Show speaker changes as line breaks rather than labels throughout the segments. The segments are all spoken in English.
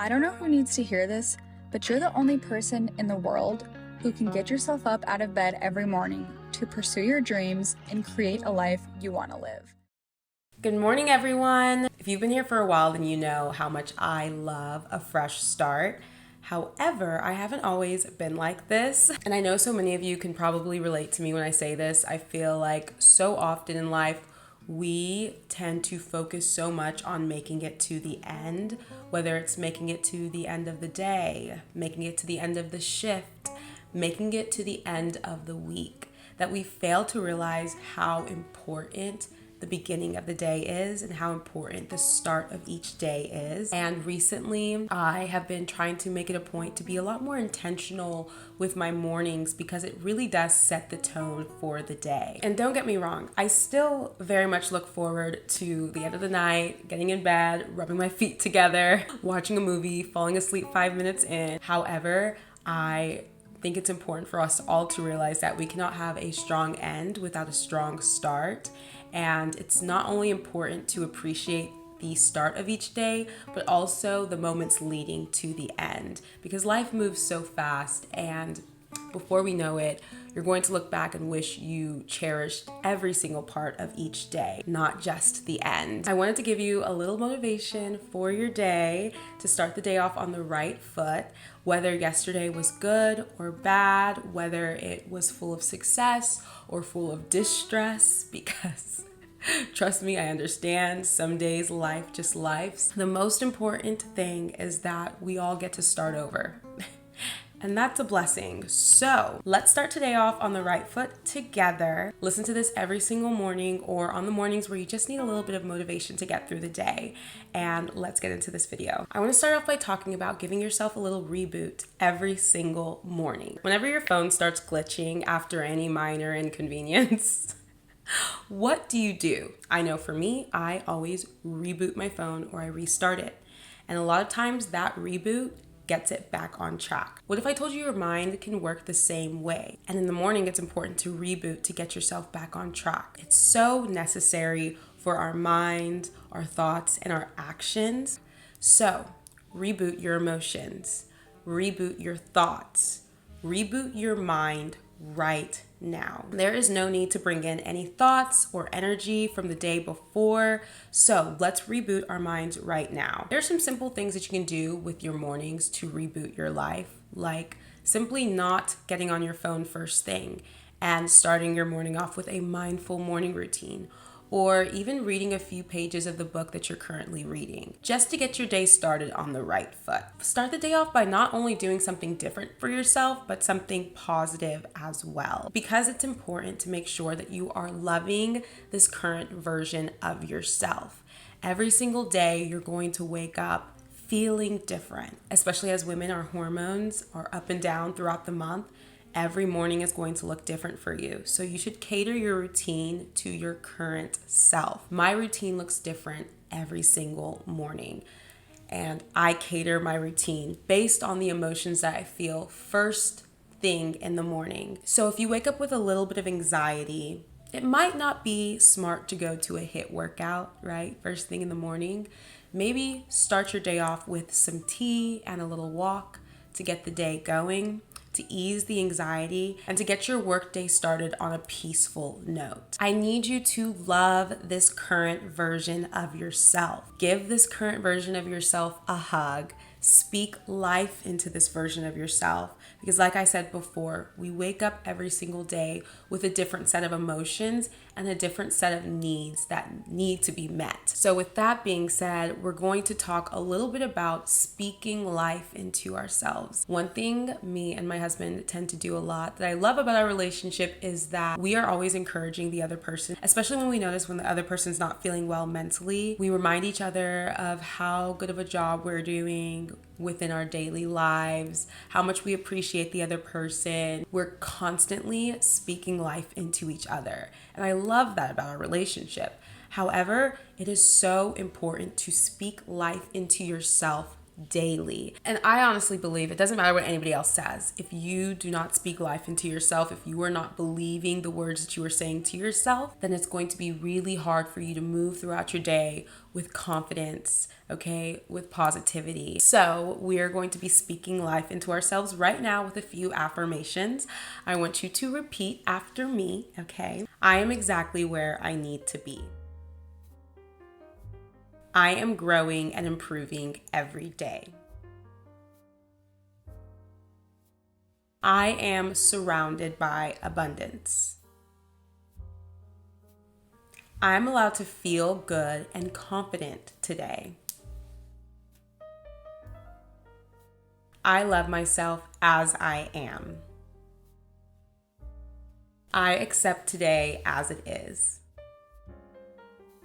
I don't know who needs to hear this, but you're the only person in the world who can get yourself up out of bed every morning to pursue your dreams and create a life you want to live.
Good morning, everyone. If you've been here for a while, then you know how much I love a fresh start. However, I haven't always been like this, and I know so many of you can probably relate to me when I say this. I feel like so often in life, we tend to focus so much on making it to the end, whether it's making it to the end of the day, making it to the end of the shift, making it to the end of the week, that we fail to realize how important the beginning of the day is and how important the start of each day is. And recently, I have been trying to make it a point to be a lot more intentional with my mornings because it really does set the tone for the day. And don't get me wrong, I still very much look forward to the end of the night, getting in bed, rubbing my feet together, watching a movie, falling asleep 5 minutes in. However, I think it's important for us all to realize that we cannot have a strong end without a strong start. And it's not only important to appreciate the start of each day, but also the moments leading to the end, because life moves so fast, and before we know it, you're going to look back and wish you cherished every single part of each day, not just the end. I wanted to give you a little motivation for your day to start the day off on the right foot, whether yesterday was good or bad, whether it was full of success or full of distress, because trust me, I understand. Some days life just lifes. The most important thing is that we all get to start over. And that's a blessing. So let's start today off on the right foot together. Listen to this every single morning or on the mornings where you just need a little bit of motivation to get through the day. And let's get into this video. I want to start off by talking about giving yourself a little reboot every single morning. Whenever your phone starts glitching after any minor inconvenience, what do? I know for me, I always reboot my phone or I restart it. And a lot of times that reboot gets it back on track. What if I told you your mind can work the same way? And in the morning, it's important to reboot to get yourself back on track. It's so necessary for our mind, our thoughts, and our actions. So reboot your emotions, reboot your thoughts, reboot your mind right now. There is no need to bring in any thoughts or energy from the day before. So let's reboot our minds right now. There are some simple things that you can do with your mornings to reboot your life, like simply not getting on your phone first thing and starting your morning off with a mindful morning routine, or even reading a few pages of the book that you're currently reading, just to get your day started on the right foot. Start the day off by not only doing something different for yourself, but something positive as well, because it's important to make sure that you are loving this current version of yourself. Every single day, you're going to wake up feeling different, especially as women, our hormones are up and down throughout the month. Every morning is going to look different for you. So you should cater your routine to your current self. My routine looks different every single morning. And I cater my routine based on the emotions that I feel first thing in the morning. So if you wake up with a little bit of anxiety, it might not be smart to go to a HIIT workout, right? First thing in the morning. Maybe start your day off with some tea and a little walk to get the day going, to ease the anxiety, and to get your workday started on a peaceful note. I need you to love this current version of yourself. Give this current version of yourself a hug. Speak life into this version of yourself. Because like I said before, we wake up every single day with a different set of emotions and a different set of needs that need to be met. So with that being said, we're going to talk a little bit about speaking life into ourselves. One thing me and my husband tend to do a lot that I love about our relationship is that we are always encouraging the other person, especially when we notice when the other person's not feeling well mentally. We remind each other of how good of a job we're doing within our daily lives, how much we appreciate the other person. We're constantly speaking life into each other. And I love that about our relationship. However, it is so important to speak life into yourself daily. And I honestly believe it doesn't matter what anybody else says. If you do not speak life into yourself, if you are not believing the words that you are saying to yourself, then it's going to be really hard for you to move throughout your day with confidence, okay, with positivity. So we are going to be speaking life into ourselves right now with a few affirmations. I want you to repeat after me, okay? I am exactly where I need to be. I am growing and improving every day. I am surrounded by abundance. I'm allowed to feel good and confident today. I love myself as I am. I accept today as it is.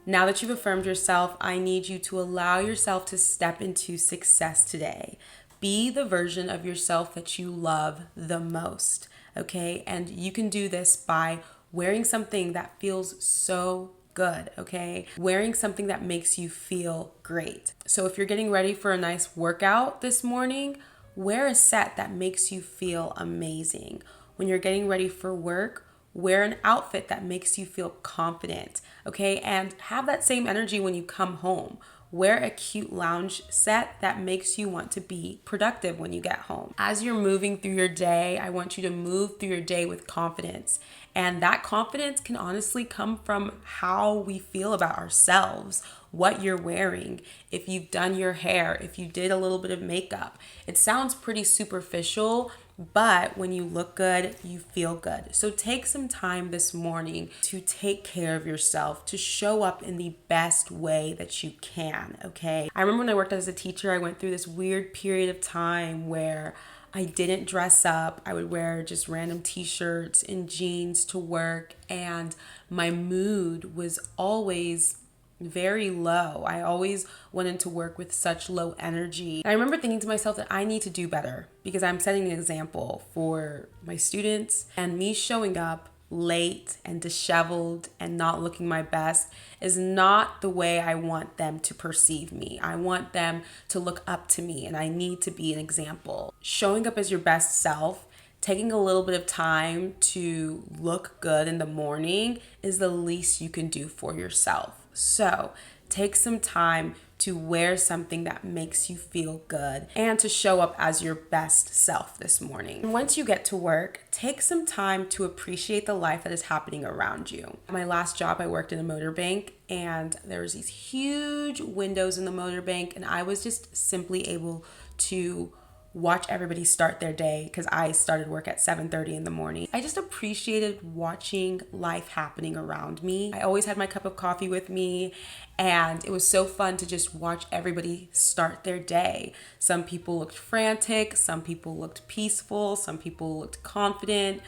Now that you've affirmed yourself, I need you to allow yourself to step into success today. Be the version of yourself that you love the most, okay? And you can do this by wearing something that feels so good, okay? Wearing something that makes you feel great. So if you're getting ready for a nice workout this morning, wear a set that makes you feel amazing. When you're getting ready for work, wear an outfit that makes you feel confident, okay? And have that same energy when you come home. Wear a cute lounge set that makes you want to be productive when you get home. As you're moving through your day, I want you to move through your day with confidence. And that confidence can honestly come from how we feel about ourselves, what you're wearing, if you've done your hair, if you did a little bit of makeup. It sounds pretty superficial, but when you look good, you feel good. So take some time this morning to take care of yourself, to show up in the best way that you can, okay? I remember when I worked as a teacher, I went through this weird period of time where I didn't dress up. I would wear just random t-shirts and jeans to work, and my mood was always very low. I always went into work with such low energy. I remember thinking to myself that I need to do better because I'm setting an example for my students, and me showing up late and disheveled and not looking my best is not the way I want them to perceive me. I want them to look up to me, and I need to be an example. Showing up as your best self, taking a little bit of time to look good in the morning is the least you can do for yourself. So take some time to wear something that makes you feel good and to show up as your best self this morning. And once you get to work, take some time to appreciate the life that is happening around you. My last job, I worked in a motor bank, and there was these huge windows in the motor bank, and I was just simply able to watch everybody start their day because I started work at 7:30 in the morning. I just appreciated watching life happening around me. I always had my cup of coffee with me, and it was so fun to just watch everybody start their day. Some people looked frantic, some people looked peaceful, some people looked confident.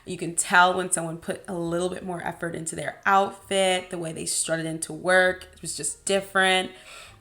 You can tell when someone put a little bit more effort into their outfit, the way they strutted into work. It was just different,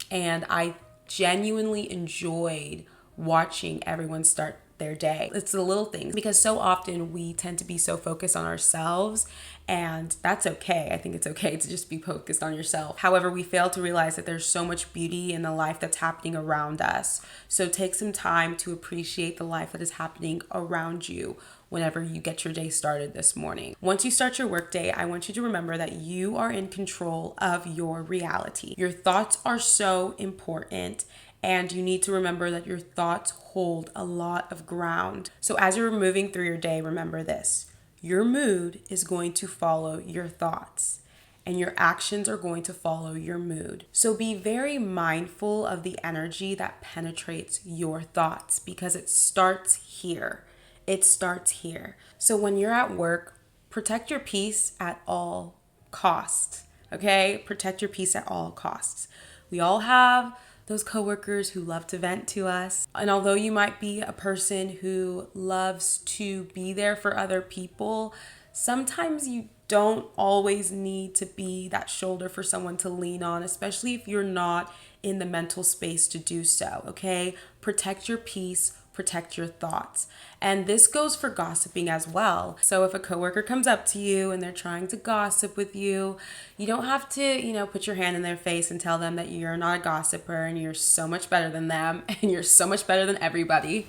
and I genuinely enjoyed watching everyone start their day. It's the little things, because so often we tend to be so focused on ourselves, and that's okay. I think it's okay to just be focused on yourself. However, we fail to realize that there's so much beauty in the life that's happening around us. So take some time to appreciate the life that is happening around you whenever you get your day started this morning. Once you start your workday, I want you to remember that you are in control of your reality. Your thoughts are so important, and you need to remember that your thoughts hold a lot of ground. So as you're moving through your day, remember this: your mood is going to follow your thoughts, and your actions are going to follow your mood. So be very mindful of the energy that penetrates your thoughts, because it starts here. It starts here. So when you're at work, protect your peace at all costs, okay? Protect your peace at all costs. We all have those coworkers who love to vent to us. And although you might be a person who loves to be there for other people, sometimes you don't always need to be that shoulder for someone to lean on, especially if you're not in the mental space to do so, okay? Protect your peace protect your thoughts. And this goes for gossiping as well. So if a coworker comes up to you and they're trying to gossip with you, you don't have to, put your hand in their face and tell them that you're not a gossiper and you're so much better than them and you're so much better than everybody.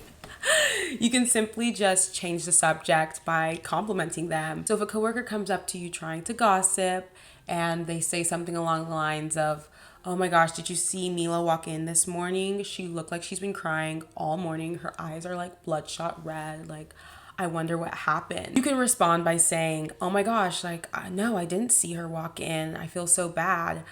You can simply just change the subject by complimenting them. So if a coworker comes up to you trying to gossip and they say something along the lines of, "Oh my gosh, did you see Mila walk in this morning? She looked like she's been crying all morning. Her eyes are like bloodshot red. Like, I wonder what happened." You can respond by saying, "Oh my gosh, no, I didn't see her walk in. I feel so bad.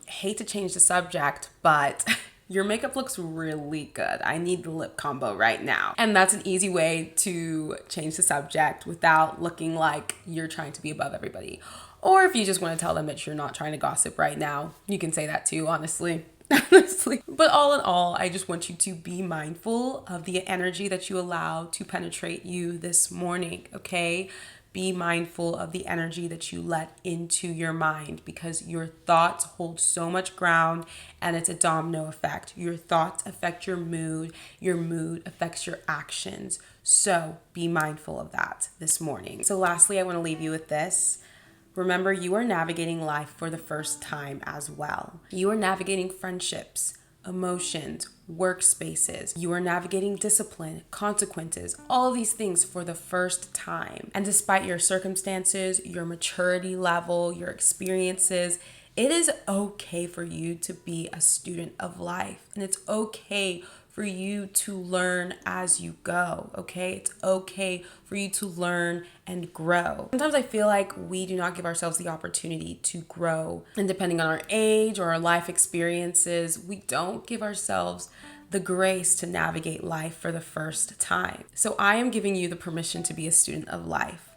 Hate to change the subject, but your makeup looks really good. I need the lip combo right now." And that's an easy way to change the subject without looking like you're trying to be above everybody. Or if you just want to tell them that you're not trying to gossip right now, you can say that too, honestly. But all in all, I just want you to be mindful of the energy that you allow to penetrate you this morning, okay? Be mindful of the energy that you let into your mind, because your thoughts hold so much ground and it's a domino effect. Your thoughts affect your mood affects your actions. So be mindful of that this morning. So lastly, I want to leave you with this. Remember, you are navigating life for the first time as well. You are navigating friendships, emotions, workspaces. You are navigating discipline, consequences, all these things for the first time. And despite your circumstances, your maturity level, your experiences, it is okay for you to be a student of life. And it's okay for you to learn as you go, okay? It's okay for you to learn and grow. Sometimes I feel like we do not give ourselves the opportunity to grow. And depending on our age or our life experiences, we don't give ourselves the grace to navigate life for the first time. So I am giving you the permission to be a student of life.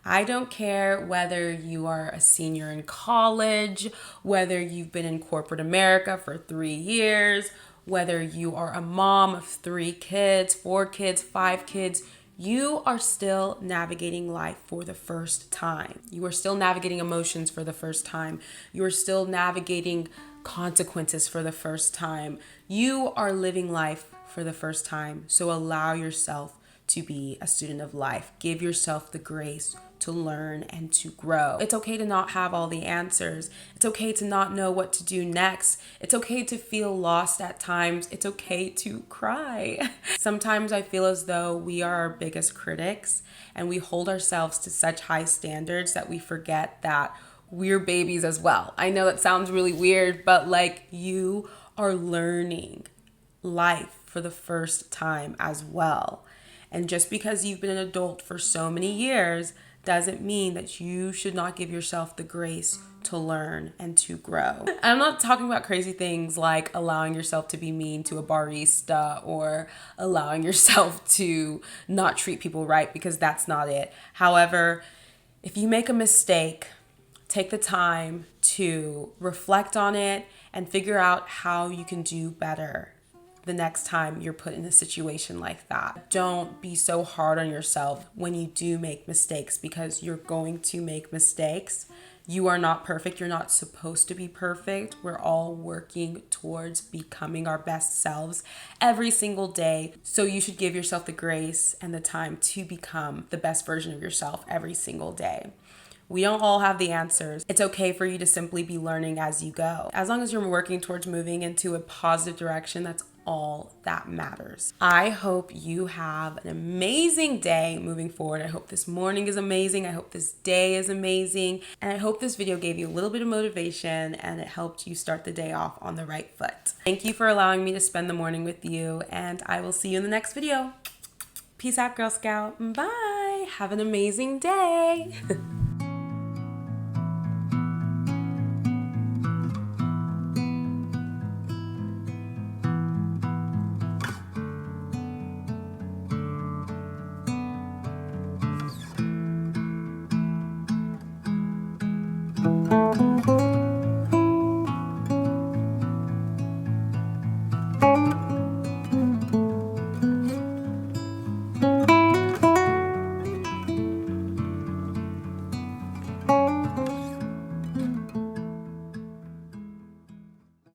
I don't care whether you are a senior in college, whether you've been in corporate America for 3 years, whether you are a mom of 3 kids, 4 kids, 5 kids, you are still navigating life for the first time. You are still navigating emotions for the first time. You are still navigating consequences for the first time. You are living life for the first time. So allow yourself to be a student of life. Give yourself the grace to learn and to grow. It's okay to not have all the answers. It's okay to not know what to do next. It's okay to feel lost at times. It's okay to cry. Sometimes I feel as though we are our biggest critics and we hold ourselves to such high standards that we forget that we're babies as well. I know that sounds really weird, but you are learning life for the first time as well. And just because you've been an adult for so many years doesn't mean that you should not give yourself the grace to learn and to grow. I'm not talking about crazy things like allowing yourself to be mean to a barista or allowing yourself to not treat people right, because that's not it. However, if you make a mistake, take the time to reflect on it and figure out how you can do better the next time you're put in a situation like that. Don't be so hard on yourself when you do make mistakes, because you're going to make mistakes. You are not perfect. You're not supposed to be perfect. We're all working towards becoming our best selves every single day. So you should give yourself the grace and the time to become the best version of yourself every single day. We don't all have the answers. It's okay for you to simply be learning as you go. As long as you're working towards moving into a positive direction, that's all that matters. I hope you have an amazing day moving forward. I hope this morning is amazing. I hope this day is amazing. And I hope this video gave you a little bit of motivation and it helped you start the day off on the right foot. Thank you for allowing me to spend the morning with you, and I will see you in the next video. Peace out, Girl Scout. Bye. Have an amazing day.